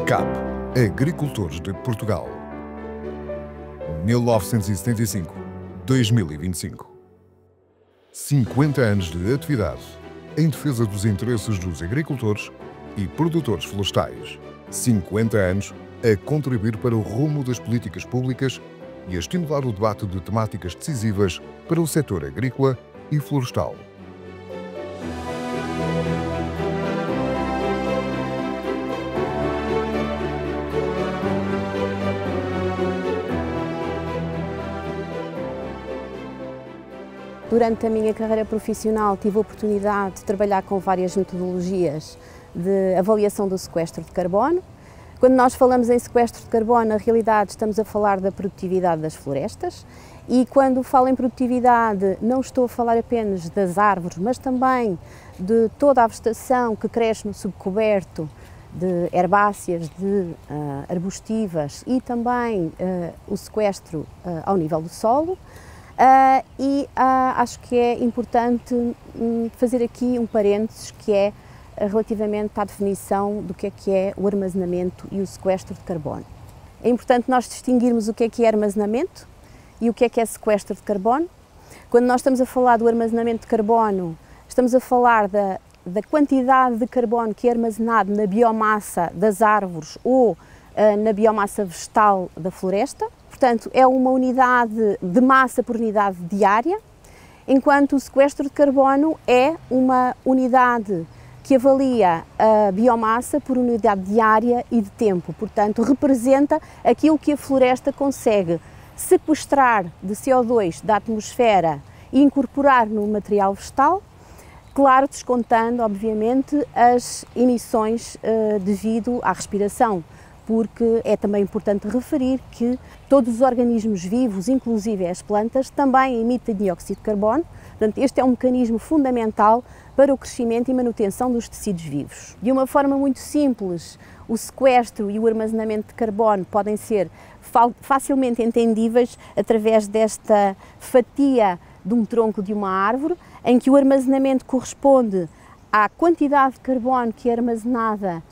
CAP, Agricultores de Portugal, 1975-2025. 50 anos de atividade em defesa dos interesses dos agricultores e produtores florestais. 50 anos a contribuir para o rumo das políticas públicas e a estimular o debate de temáticas decisivas para o setor agrícola e florestal. Durante a minha carreira profissional tive a oportunidade de trabalhar com várias metodologias de avaliação do sequestro de carbono. Quando nós falamos em sequestro de carbono, na realidade estamos a falar da produtividade das florestas, e quando falo em produtividade não estou a falar apenas das árvores, mas também de toda a vegetação que cresce no subcoberto, de herbáceas, de arbustivas, e também o sequestro ao nível do solo. Acho que é importante fazer aqui um parênteses, que é relativamente à definição do que é o armazenamento e o sequestro de carbono. É importante nós distinguirmos o que é armazenamento e o que é sequestro de carbono. Quando nós estamos a falar do armazenamento de carbono, estamos a falar da quantidade de carbono que é armazenado na biomassa das árvores ou na biomassa vegetal da floresta. Portanto, é uma unidade de massa por unidade diária, enquanto o sequestro de carbono é uma unidade que avalia a biomassa por unidade diária e de tempo. Portanto, representa aquilo que a floresta consegue sequestrar de CO2 da atmosfera e incorporar no material vegetal, claro, descontando, obviamente, as emissões devido à respiração, porque é também importante referir que todos os organismos vivos, inclusive as plantas, também emitem dióxido de carbono. Portanto, este é um mecanismo fundamental para o crescimento e manutenção dos tecidos vivos. De uma forma muito simples, o sequestro e o armazenamento de carbono podem ser facilmente entendíveis através desta fatia de um tronco de uma árvore, em que o armazenamento corresponde à quantidade de carbono que é armazenada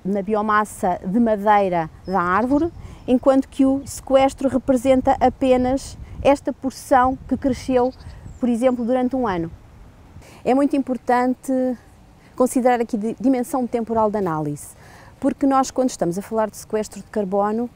na biomassa de madeira da árvore, enquanto que o sequestro representa apenas esta porção que cresceu, por exemplo, durante um ano. É muito importante considerar aqui a dimensão temporal da análise, porque nós, quando estamos a falar de sequestro de carbono,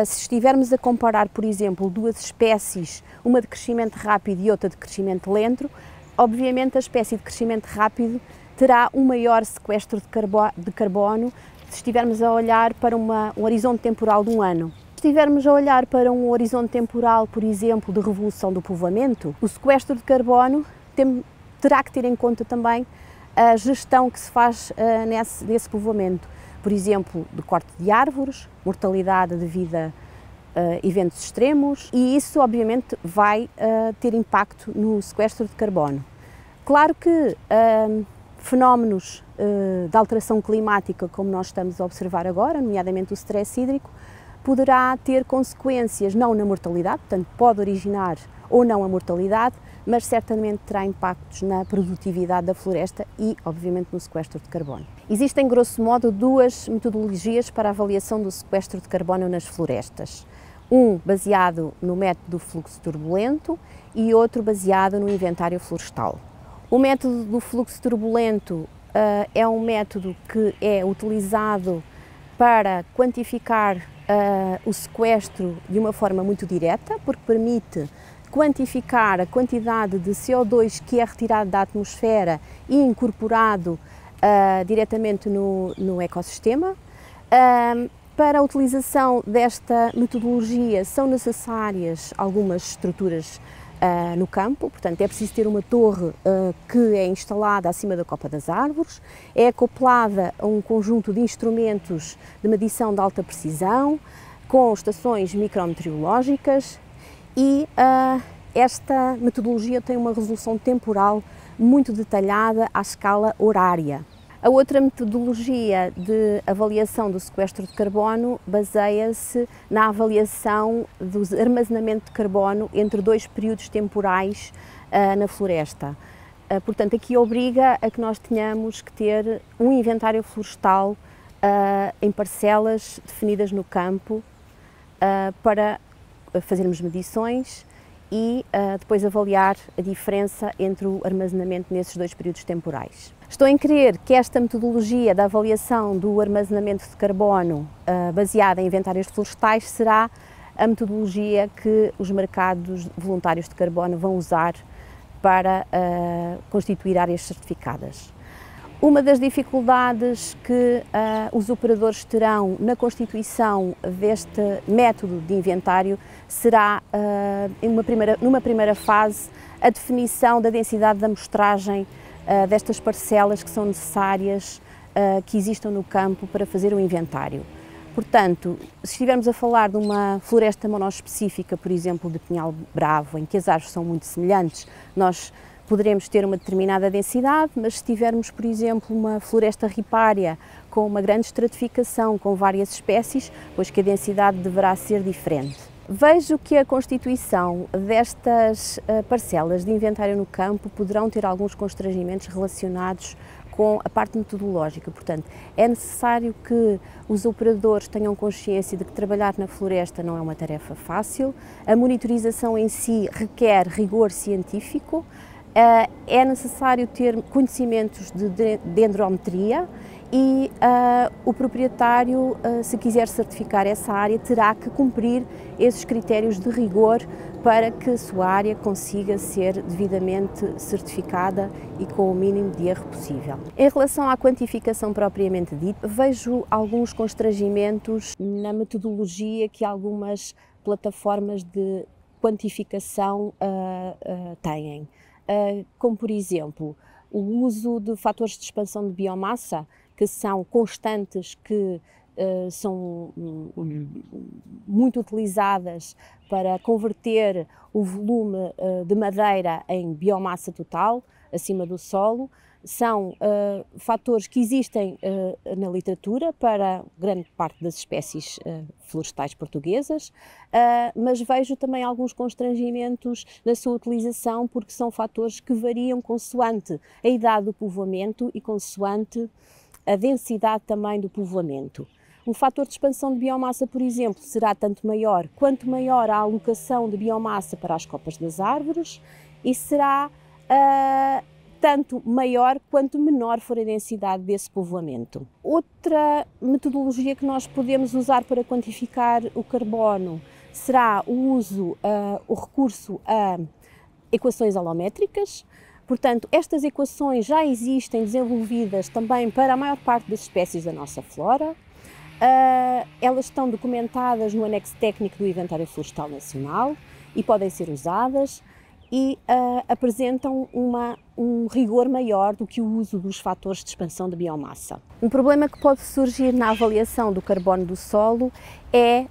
se estivermos a comparar, por exemplo, duas espécies, uma de crescimento rápido e outra de crescimento lento, obviamente a espécie de crescimento rápido terá um maior sequestro de carbono se estivermos a olhar para um horizonte temporal de um ano. Se estivermos a olhar para um horizonte temporal, por exemplo, de revolução do povoamento, o sequestro de carbono terá que ter em conta também a gestão que se faz nesse povoamento. Por exemplo, de corte de árvores, mortalidade devido a eventos extremos, e isso obviamente vai ter impacto no sequestro de carbono. Claro que fenómenos de alteração climática, como nós estamos a observar agora, nomeadamente o stress hídrico, poderá ter consequências não na mortalidade, portanto pode originar ou não a mortalidade, mas certamente terá impactos na produtividade da floresta e, obviamente, no sequestro de carbono. Existem, grosso modo, duas metodologias para a avaliação do sequestro de carbono nas florestas. Um baseado no método do fluxo turbulento e outro baseado no inventário florestal. O método do fluxo turbulento é um método que é utilizado para quantificar o sequestro de uma forma muito direta, porque permite quantificar a quantidade de CO2 que é retirado da atmosfera e incorporado diretamente no ecossistema. Para a utilização desta metodologia são necessárias algumas estruturas no campo, portanto é preciso ter uma torre que é instalada acima da copa das árvores, é acoplada a um conjunto de instrumentos de medição de alta precisão, com estações micrometeorológicas, e esta metodologia tem uma resolução temporal muito detalhada à escala horária. A outra metodologia de avaliação do sequestro de carbono baseia-se na avaliação do armazenamento de carbono entre dois períodos temporais na floresta. Portanto, aqui obriga a que nós tenhamos que ter um inventário florestal em parcelas definidas no campo para fazermos medições e depois avaliar a diferença entre o armazenamento nesses dois períodos temporais. Estou em crer que esta metodologia da avaliação do armazenamento de carbono baseada em inventários florestais será a metodologia que os mercados voluntários de carbono vão usar para constituir áreas certificadas. Uma das dificuldades que os operadores terão na constituição deste método de inventário será, numa primeira fase, a definição da densidade da amostragem destas parcelas que são necessárias que existam no campo para fazer o inventário. Portanto, se estivermos a falar de uma floresta monoespecífica, por exemplo, de pinhal bravo, em que as árvores são muito semelhantes, nós poderemos ter uma determinada densidade, mas se tivermos, por exemplo, uma floresta ripária com uma grande estratificação, com várias espécies, pois que a densidade deverá ser diferente. Vejo que a constituição destas parcelas de inventário no campo poderão ter alguns constrangimentos relacionados com a parte metodológica. Portanto, é necessário que os operadores tenham consciência de que trabalhar na floresta não é uma tarefa fácil, a monitorização em si requer rigor científico, é necessário ter conhecimentos de dendrometria e o proprietário, se quiser certificar essa área, terá que cumprir esses critérios de rigor para que a sua área consiga ser devidamente certificada e com o mínimo de erro possível. Em relação à quantificação propriamente dita, vejo alguns constrangimentos na metodologia que algumas plataformas de quantificação têm. Como, por exemplo, o uso de fatores de expansão de biomassa, que são constantes que são muito utilizadas para converter o volume de madeira em biomassa total, acima do solo. São fatores que existem na literatura para grande parte das espécies florestais portuguesas, mas vejo também alguns constrangimentos na sua utilização, porque são fatores que variam consoante a idade do povoamento e consoante a densidade também do povoamento. Um fator de expansão de biomassa, por exemplo, será tanto maior quanto maior a alocação de biomassa para as copas das árvores e será tanto maior quanto menor for a densidade desse povoamento. Outra metodologia que nós podemos usar para quantificar o carbono será o recurso a equações holométricas. Portanto, estas equações já existem desenvolvidas também para a maior parte das espécies da nossa flora. Elas estão documentadas no anexo técnico do Inventário Florestal Nacional e podem ser usadas e apresentam um rigor maior do que o uso dos fatores de expansão de biomassa. Um problema que pode surgir na avaliação do carbono do solo é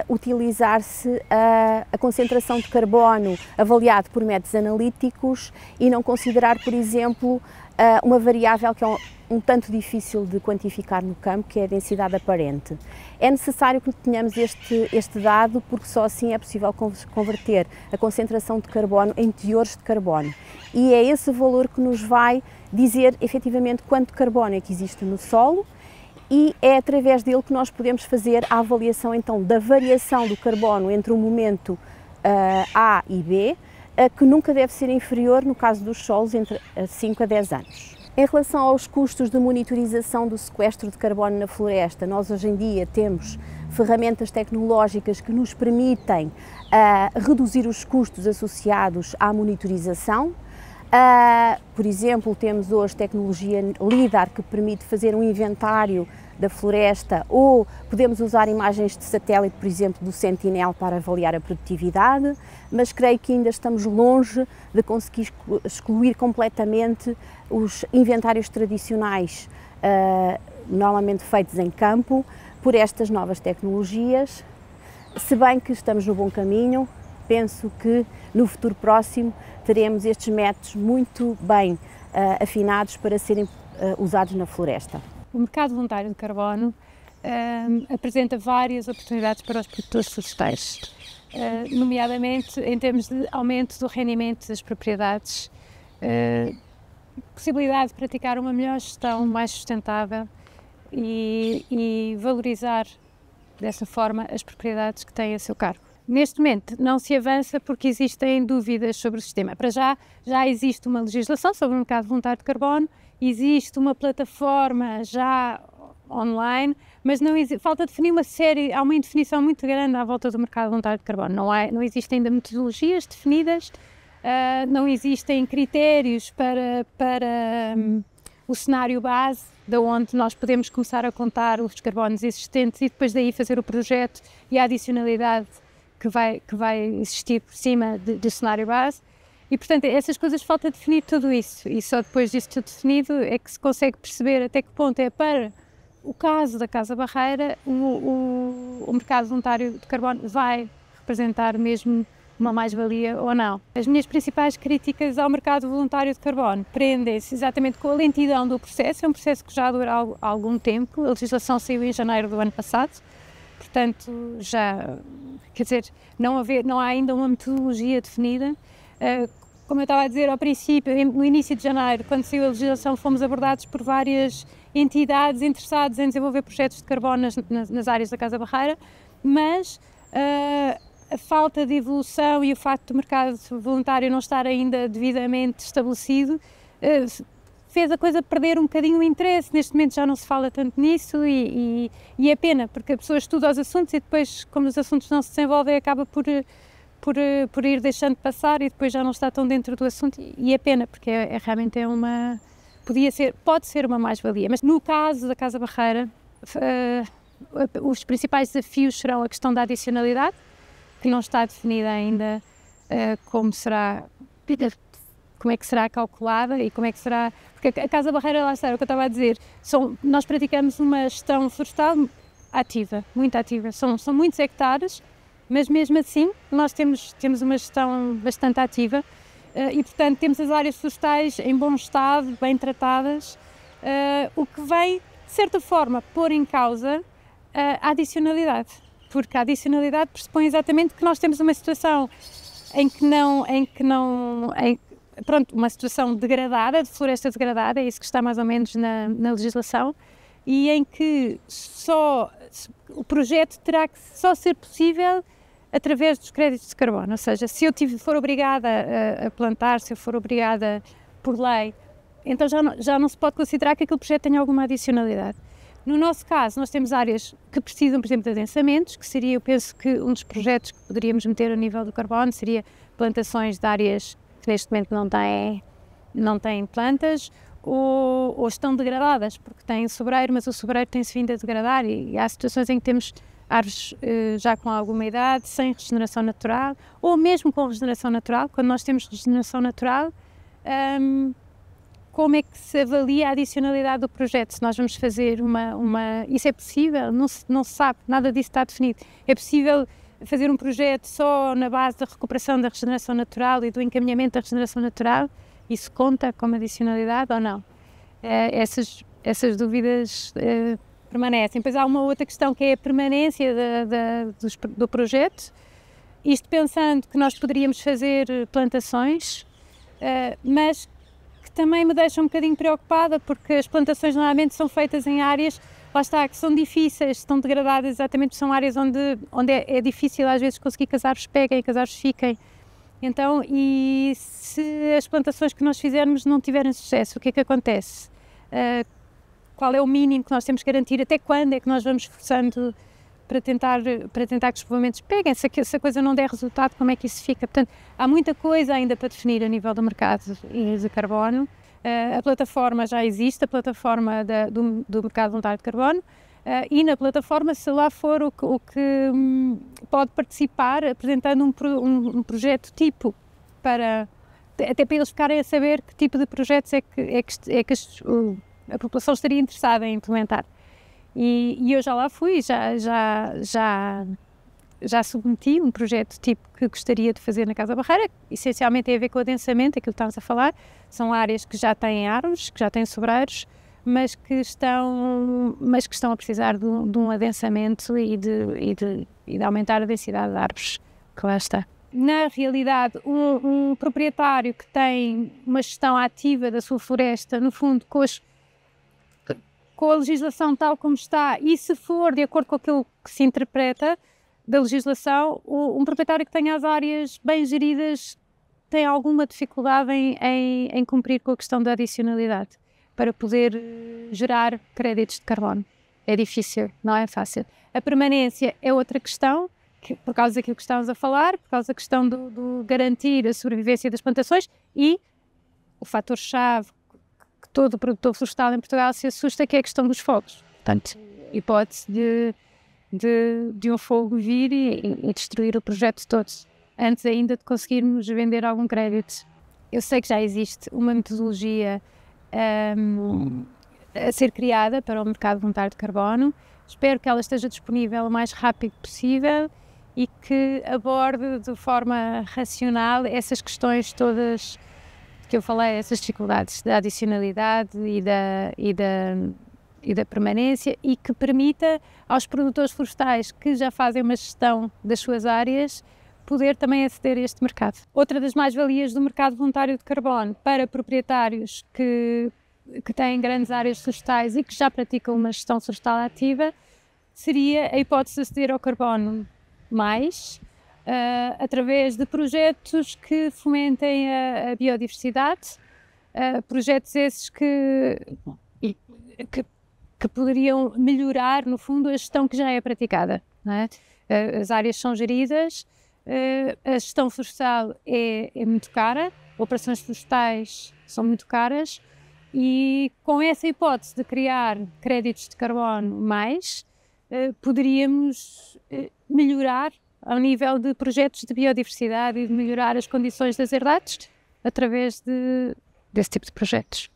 utilizar-se a concentração de carbono avaliado por métodos analíticos e não considerar, por exemplo, uma variável que é um tanto difícil de quantificar no campo, que é a densidade aparente. É necessário que tenhamos este dado, porque só assim é possível converter a concentração de carbono em teores de carbono. E é esse valor que nos vai dizer efetivamente quanto carbono é que existe no solo, e é através dele que nós podemos fazer a avaliação então da variação do carbono entre o momento A e B, que nunca deve ser inferior, no caso dos solos, entre 5 a 10 anos. Em relação aos custos de monitorização do sequestro de carbono na floresta, nós hoje em dia temos ferramentas tecnológicas que nos permitem reduzir os custos associados à monitorização. Por exemplo, temos hoje tecnologia LIDAR que permite fazer um inventário da floresta, ou podemos usar imagens de satélite, por exemplo, do Sentinel para avaliar a produtividade, mas creio que ainda estamos longe de conseguir excluir completamente os inventários tradicionais, normalmente feitos em campo, por estas novas tecnologias. Se bem que estamos no bom caminho, penso que no futuro próximo teremos estes métodos muito bem afinados para serem usados na floresta. O mercado voluntário de carbono apresenta várias oportunidades para os produtores florestais, nomeadamente em termos de aumento do rendimento das propriedades, possibilidade de praticar uma melhor gestão mais sustentável e valorizar dessa forma as propriedades que têm a seu cargo. Neste momento não se avança porque existem dúvidas sobre o sistema. Para já existe uma legislação sobre o mercado voluntário de carbono, existe uma plataforma já online, mas falta definir há uma indefinição muito grande à volta do mercado voluntário de carbono. Não existem ainda metodologias definidas, não existem critérios para o cenário base, de onde nós podemos começar a contar os carbonos existentes e depois daí fazer o projeto e a adicionalidade que vai existir por cima do cenário base. E, portanto, essas coisas falta definir tudo isso. E só depois disso tudo definido é que se consegue perceber até que ponto é para o caso da Casa Barreira o mercado voluntário de carbono vai representar mesmo uma mais-valia ou não. As minhas principais críticas ao mercado voluntário de carbono prendem-se exatamente com a lentidão do processo. É um processo que já dura há algum tempo. A legislação saiu em janeiro do ano passado. Portanto, não há ainda uma metodologia definida. Como eu estava a dizer ao princípio, no início de janeiro, quando saiu a legislação, fomos abordados por várias entidades interessadas em desenvolver projetos de carbono nas áreas da Casa Barreira, mas a falta de evolução e o facto do mercado voluntário não estar ainda devidamente estabelecido fez a coisa perder um bocadinho o interesse. Neste momento já não se fala tanto nisso e é pena, porque a pessoa estuda os assuntos e depois, como os assuntos não se desenvolvem, acaba por ir deixando de passar e depois já não está tão dentro do assunto e é pena, porque realmente pode ser uma mais-valia. Mas no caso da Casa Barreira, os principais desafios serão a questão da adicionalidade, que não está definida ainda como é que será calculada e como é que será... Porque a Casa Barreira, lá está, é o que eu estava a dizer, nós praticamos uma gestão florestal ativa, muito ativa, são muitos hectares, mas mesmo assim nós temos uma gestão bastante ativa e, portanto, temos as áreas florestais em bom estado, bem tratadas, o que vem, de certa forma, pôr em causa a adicionalidade, porque a adicionalidade pressupõe exatamente que nós temos uma situação uma situação degradada, de floresta degradada, é isso que está mais ou menos na legislação, e em que o projeto terá que só ser possível através dos créditos de carbono, ou seja, se eu for obrigada a plantar, se eu for obrigada por lei, então já não se pode considerar que aquele projeto tenha alguma adicionalidade. No nosso caso, nós temos áreas que precisam, por exemplo, de adensamentos, que seria, eu penso que um dos projetos que poderíamos meter a nível do carbono seria plantações de áreas que neste momento não têm plantas ou estão degradadas, porque têm sobreiro, mas o sobreiro tem-se vindo a degradar e há situações em que temos árvores já com alguma idade, sem regeneração natural, ou mesmo com regeneração natural. Quando nós temos regeneração natural, como é que se avalia a adicionalidade do projeto? Se nós vamos fazer Isso é possível? Não se sabe, nada disso está definido. É possível fazer um projeto só na base da recuperação da regeneração natural e do encaminhamento da regeneração natural? Isso conta como adicionalidade ou não? Essas dúvidas permanecem. Depois há uma outra questão que é a permanência do projeto. Isto pensando que nós poderíamos fazer plantações, mas que também me deixa um bocadinho preocupada, porque as plantações normalmente são feitas em áreas, lá está, que são difíceis, estão degradadas exatamente porque são áreas onde é difícil às vezes conseguir que as árvores peguem, que as árvores fiquem. Então, e se as plantações que nós fizermos não tiverem sucesso, o que é que acontece? Qual é o mínimo que nós temos que garantir? Até quando é que nós vamos esforçando para tentar que os povoamentos peguem? Se a coisa não der resultado, como é que isso fica? Portanto, há muita coisa ainda para definir a nível do mercado de carbono. A plataforma já existe, a plataforma do mercado voluntário de carbono, e na plataforma, se lá for o que pode participar, apresentando um projeto tipo, até para eles ficarem a saber que tipo de projetos é que a população estaria interessada em implementar. E eu já lá fui, já submeti um projeto tipo que gostaria de fazer na Casa Barreira, essencialmente tem a ver com o adensamento, aquilo que estamos a falar. São áreas que já têm árvores, que já têm sobreiros, mas que estão a precisar de um adensamento e de aumentar a densidade de árvores que lá está. Na realidade, um proprietário que tem uma gestão ativa da sua floresta, no fundo, com a legislação tal como está, e se for de acordo com aquilo que se interpreta da legislação, um proprietário que tenha as áreas bem geridas tem alguma dificuldade em cumprir com a questão da adicionalidade para poder gerar créditos de carbono. É difícil, não é fácil. A permanência é outra questão, por causa daquilo que estamos a falar, por causa da questão do garantir a sobrevivência das plantações, e o fator-chave que todo produtor florestal em Portugal se assusta, que é a questão dos fogos. Portanto, hipótese de um fogo vir e destruir o projeto todo, antes ainda de conseguirmos vender algum crédito. Eu sei que já existe uma metodologia a ser criada para o mercado voluntário de carbono. Espero que ela esteja disponível o mais rápido possível e que aborde de forma racional essas questões todas que eu falei, essas dificuldades da adicionalidade e da permanência, e que permita aos produtores florestais que já fazem uma gestão das suas áreas poder também aceder a este mercado. Outra das mais-valias do mercado voluntário de carbono para proprietários que têm grandes áreas florestais e que já praticam uma gestão florestal ativa seria a hipótese de aceder ao carbono mais, através de projetos que fomentem a biodiversidade, projetos esses que poderiam melhorar, no fundo, a gestão que já é praticada, não é? As áreas são geridas, a gestão florestal é muito cara, operações florestais são muito caras, e com essa hipótese de criar créditos de carbono mais, poderíamos melhorar ao nível de projetos de biodiversidade e de melhorar as condições das herdades através desse tipo de projetos.